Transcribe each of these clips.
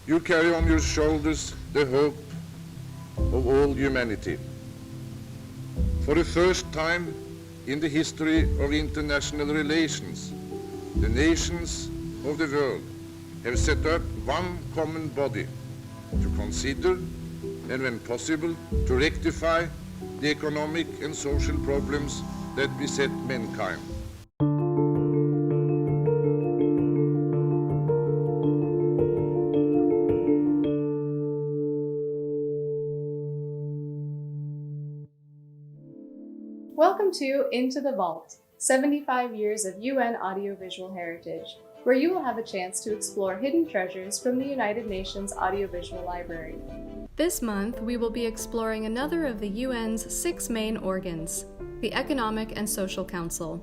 You carry on your shoulders the hope of all humanity. For the first time in the history of international relations, the nations of the world have set up one common body to consider and, when possible, to rectify the economic and social problems that beset mankind. Welcome to Into the Vault, 75 years of UN audiovisual heritage, where you will have a chance to explore hidden treasures from the United Nations Audiovisual Library. This month, we will be exploring another of the UN's 6 main organs, the Economic and Social Council.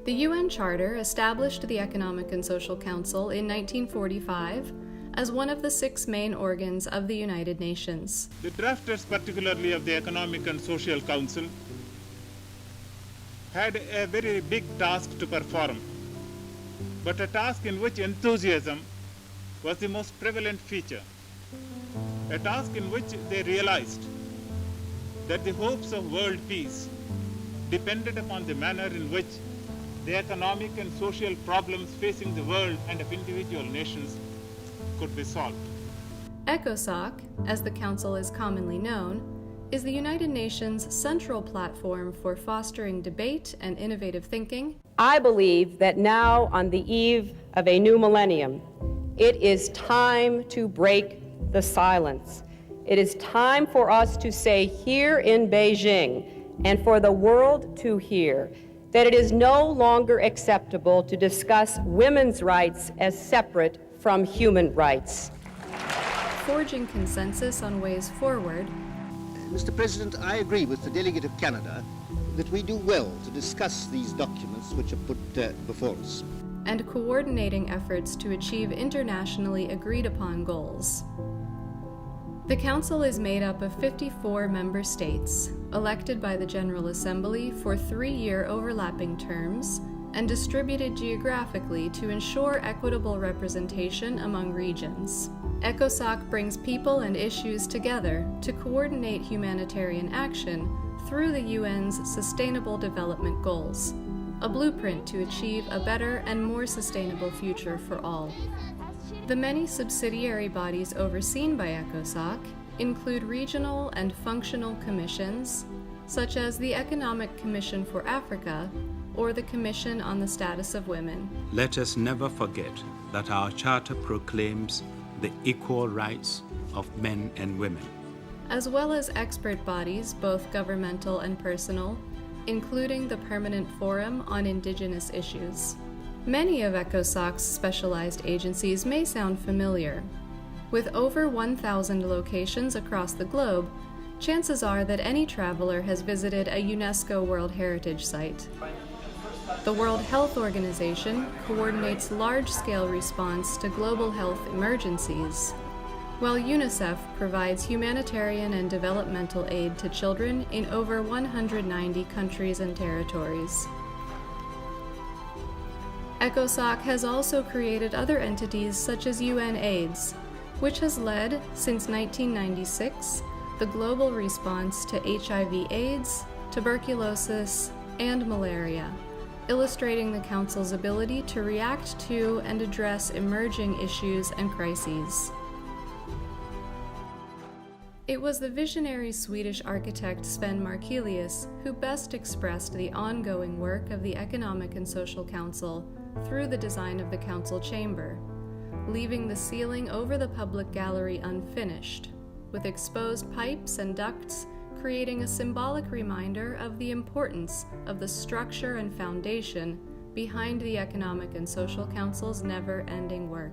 The UN Charter established the Economic and Social Council in 1945 as one of the 6 main organs of the United Nations. The drafters, particularly of the Economic and Social Council, had a very big task to perform, but a task in which enthusiasm was the most prevalent feature. A task in which they realized that the hopes of world peace depended upon the manner in which the economic and social problems facing the world and of individual nations could be solved. ECOSOC, as the Council is commonly known, is the United Nations' central platform for fostering debate and innovative thinking. I believe that now, on the eve of a new millennium, it is time to break the silence. It is time for us to say here in Beijing, and for the world to hear, that it is no longer acceptable to discuss women's rights as separate from human rights. Forging consensus on ways forward. Mr. President, I agree with the delegate of Canada that we do well to discuss these documents which are put before us. And coordinating efforts to achieve internationally agreed upon goals. The Council is made up of 54 member states, elected by the General Assembly for 3-year overlapping terms, and distributed geographically to ensure equitable representation among regions. ECOSOC brings people and issues together to coordinate humanitarian action through the UN's Sustainable Development Goals, a blueprint to achieve a better and more sustainable future for all. The many subsidiary bodies overseen by ECOSOC include regional and functional commissions, such as the Economic Commission for Africa or the Commission on the Status of Women. Let us never forget that our Charter proclaims the equal rights of men and women, as well as expert bodies, both governmental and personal, including the Permanent Forum on Indigenous Issues. Many of ECOSOC's specialized agencies may sound familiar. With over 1,000 locations across the globe, chances are that any traveler has visited a UNESCO World Heritage Site. The World Health Organization coordinates large-scale response to global health emergencies, while UNICEF provides humanitarian and developmental aid to children in over 190 countries and territories. ECOSOC has also created other entities such as UNAIDS, which has led, since 1996, the global response to HIV/AIDS, tuberculosis, and malaria, illustrating the Council's ability to react to and address emerging issues and crises. It was the visionary Swedish architect Sven Markelius who best expressed the ongoing work of the Economic and Social Council through the design of the Council Chamber, leaving the ceiling over the public gallery unfinished, with exposed pipes and ducts creating a symbolic reminder of the importance of the structure and foundation behind the Economic and Social Council's never-ending work.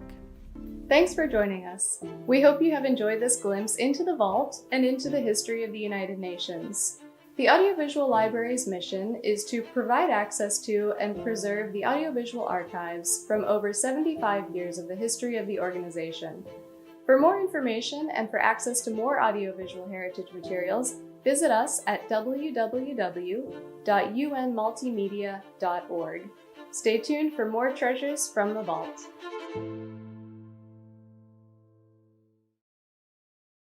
Thanks for joining us. We hope you have enjoyed this glimpse into the vault and into the history of the United Nations. The Audiovisual Library's mission is to provide access to and preserve the audiovisual archives from over 75 years of the history of the organization. For more information and for access to more audiovisual heritage materials, visit us at www.unmultimedia.org. Stay tuned for more treasures from the vault.